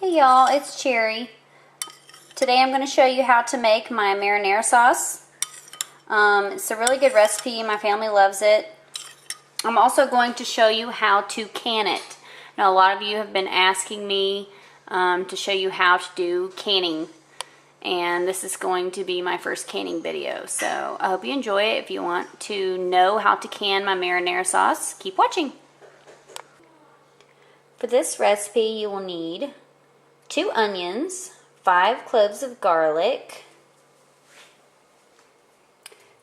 Hey y'all, it's Cherry. Today I'm going to show you how to make my marinara sauce. It's a really good recipe. My family loves it. I'm also going to show you how to can it. Now, a lot of you have been asking me to show you how to do canning, and this is going to be my first canning video. So I hope you enjoy it. If you want to know how to can my marinara sauce, keep watching. For this recipe, you will need 2 onions, 5 cloves of garlic,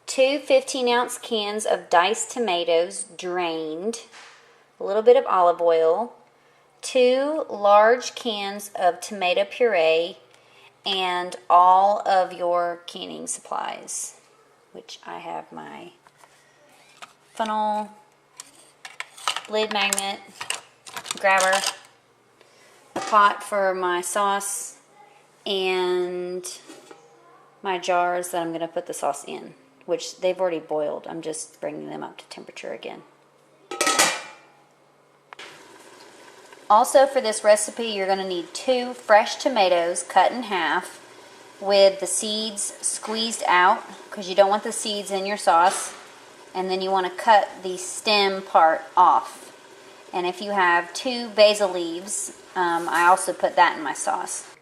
2 15-ounce cans of diced tomatoes drained, a little bit of olive oil, 2 large cans of tomato puree, and all of your canning supplies, which I have my funnel, lid magnet, grabber, a pot for my sauce, and my jars that I'm going to put the sauce in, which they've already boiled. I'm just bringing them up to temperature again. Also, for this recipe, you're going to need 2 fresh tomatoes cut in half with the seeds squeezed out, because you don't want the seeds in your sauce, and then you want to cut the stem part off. And if you have 2 basil leaves, I also put that in my sauce.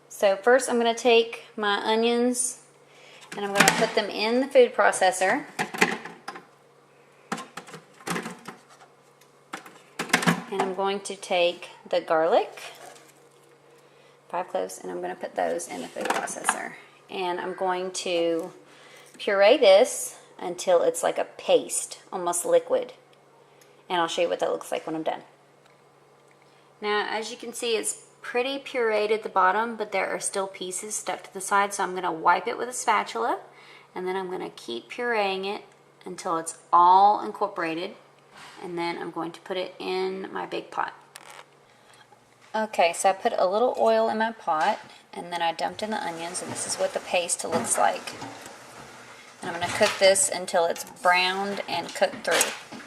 So first I'm going to take my onions and I'm going to put them in the food processor. And I'm going to take the garlic, 5 cloves, and I'm going to put those in the food processor. And I'm going to puree this until it's like a paste, almost liquid. And I'll show you what that looks like when I'm done. Now, as you can see, it's pretty pureed at the bottom, but there are still pieces stuck to the side, so I'm going to wipe it with a spatula, and then I'm going to keep pureeing it until it's all incorporated, and then I'm going to put it in my big pot. Okay, so I put a little oil in my pot, and then I dumped in the onions, and this is what the paste looks like. And I'm going to cook this until it's browned and cooked through.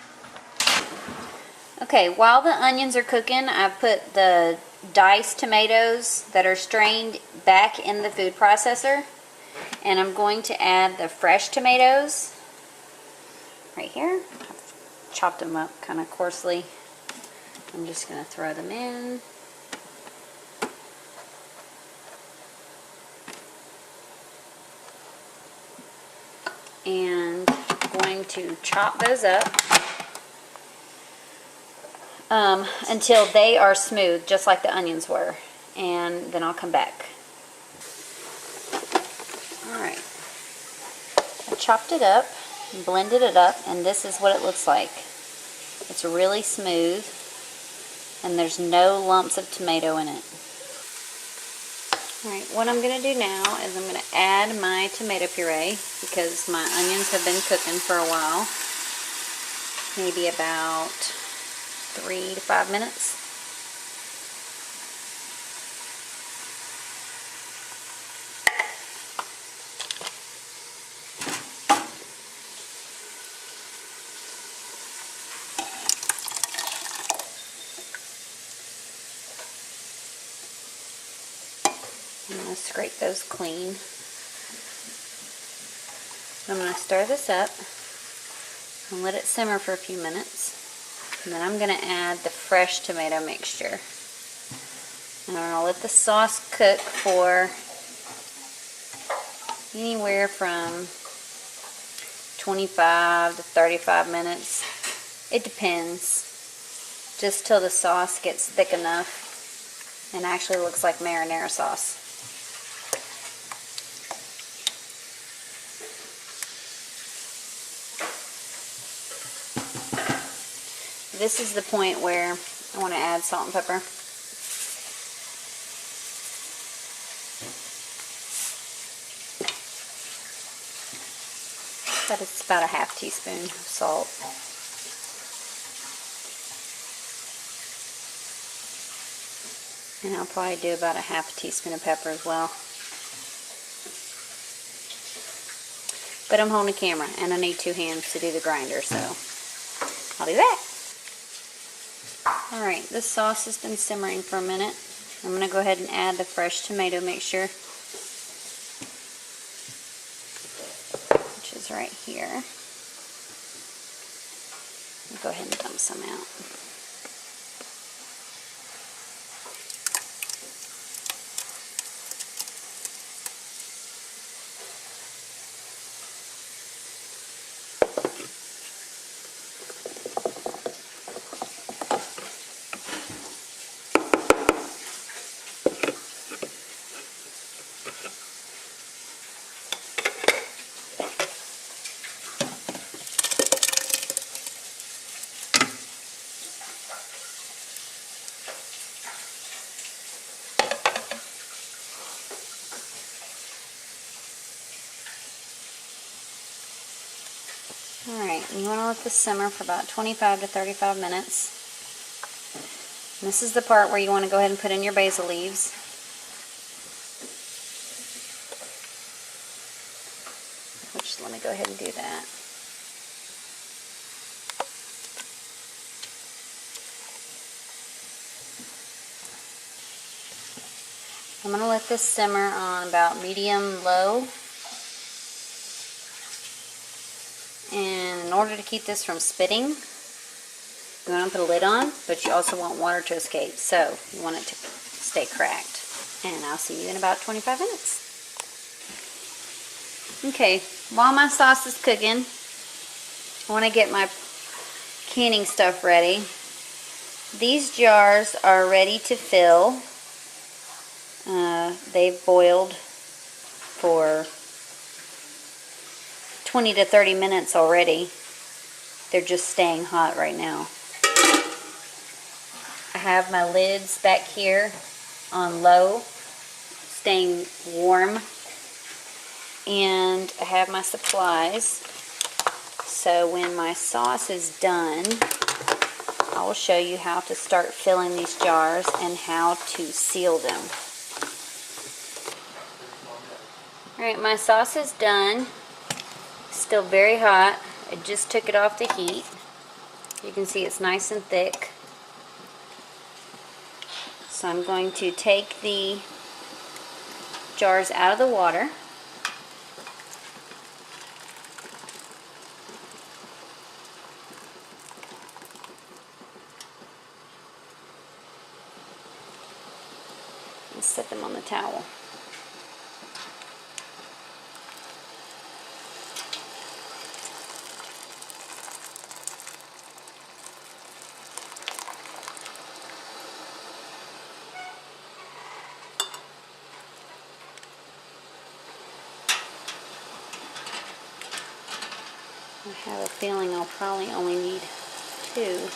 Okay, while the onions are cooking, I put the diced tomatoes that are strained back in the food processor. And I'm going to add the fresh tomatoes right here. I've chopped them up kind of coarsely. I'm just going to throw them in. And I'm going to chop those up until they are smooth, just like the onions were, and then I'll come back. Alright, I chopped it up, blended it up, and this is what it looks like. It's really smooth, and there's no lumps of tomato in it. Alright, what I'm going to do now is I'm going to add my tomato puree, because my onions have been cooking for a while, maybe about 3 to 5 minutes. I'm going to scrape those clean. I'm going to stir this up and let it simmer for a few minutes. And then I'm going to add the fresh tomato mixture. And I'm going to let the sauce cook for anywhere from 25 to 35 minutes. It depends. Just till the sauce gets thick enough and actually looks like marinara sauce. This is the point where I want to add salt and pepper. But it's about a half teaspoon of salt. And I'll probably do about a half teaspoon of pepper as well. But I'm holding a camera and I need 2 hands to do the grinder, so I'll do that. Alright, this sauce has been simmering for a minute. I'm going to go ahead and add the fresh tomato mixture, which is right here. I'll go ahead and dump some out. Alright, you want to let this simmer for about 25 to 35 minutes. And this is the part where you want to go ahead and put in your basil leaves. Which, let me go ahead and do that. I'm going to let this simmer on about medium-low. And in order to keep this from spitting, you want to put a lid on, but you also want water to escape, so you want it to stay cracked. And I'll see you in about 25 minutes. Okay, while my sauce is cooking, I want to get my canning stuff ready. These jars are ready to fill. They've boiled for 20 to 30 minutes already. They're just staying hot right now. I have my lids back here on low, staying warm. And I have my supplies. So when my sauce is done, I will show you how to start filling these jars and how to seal them. Alright, my sauce is done. Still very hot. I just took it off the heat. You can see it's nice and thick. So I'm going to take the jars out of the water. And set them on the towel. I have a feeling I'll probably only need 2.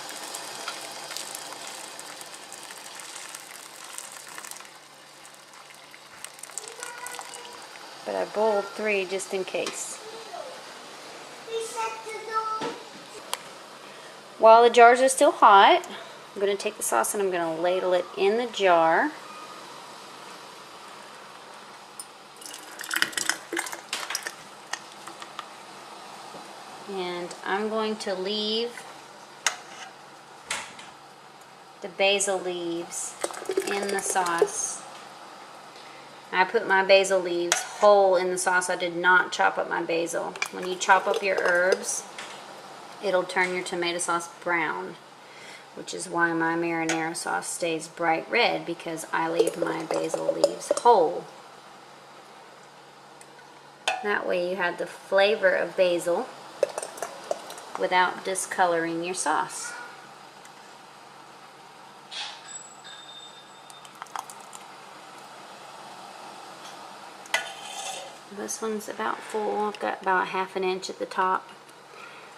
But I boiled 3 just in case. While the jars are still hot, I'm going to take the sauce and I'm going to ladle it in the jar. And I'm going to leave the basil leaves in the sauce. I put my basil leaves whole in the sauce. I did not chop up my basil. When you chop up your herbs, it'll turn your tomato sauce brown, which is why my marinara sauce stays bright red, because I leave my basil leaves whole. That way you have the flavor of basil without discoloring your sauce. This one's about full. I've got about 1/2 inch at the top,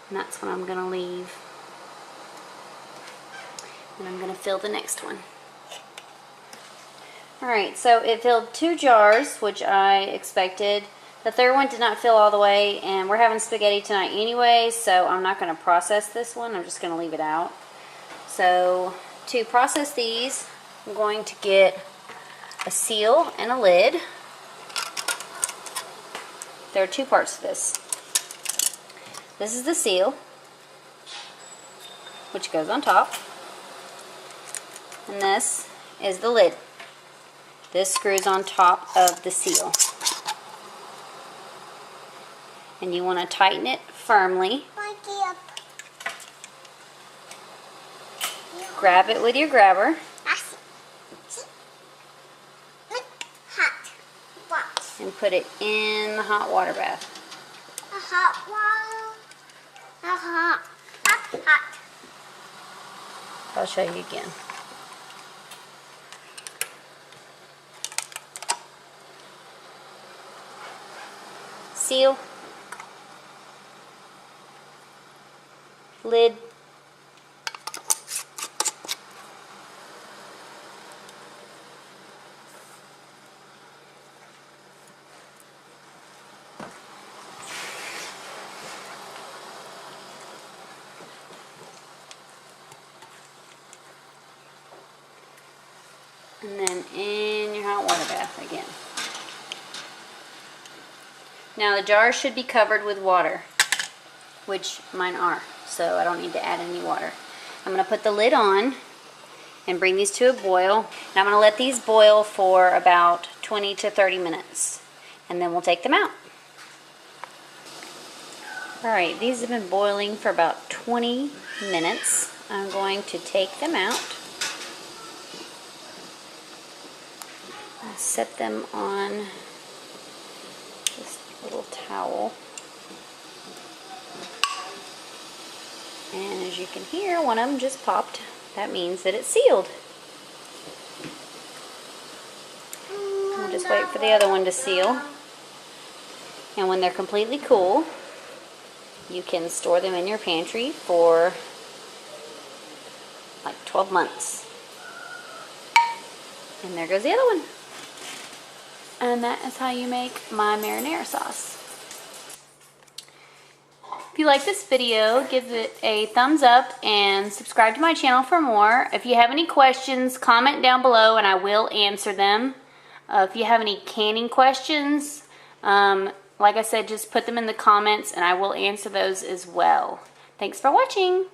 and that's what I'm going to leave. And I'm going to fill the next one. Alright, so it filled 2 jars, which I expected. The third one did not fill all the way, and we're having spaghetti tonight anyway, so I'm not going to process this one. I'm just going to leave it out. So to process these, I'm going to get a seal and a lid. There are 2 parts to this. This is the seal, which goes on top, and this is the lid. This screws on top of the seal. And you want to tighten it firmly. Grab it with your grabber. And put it in the hot water bath. Hot water. Hot. I'll show you again. Seal. Lid. And then in your hot water bath again. Now the jars should be covered with water, which mine are, so I don't need to add any water. I'm going to put the lid on and bring these to a boil. And I'm going to let these boil for about 20 to 30 minutes, and then we'll take them out. Alright, these have been boiling for about 20 minutes. I'm going to take them out. Set them on this little towel. And as you can hear, one of them just popped. That means that it's sealed. We'll just wait for the other one to seal. And when they're completely cool, you can store them in your pantry for like 12 months. And there goes the other one. And that is how you make my marinara sauce. If you like this video, give it a thumbs up and subscribe to my channel for more. If you have any questions, comment down below and I will answer them. If you have any canning questions, like I said, just put them in the comments and I will answer those as well. Thanks for watching.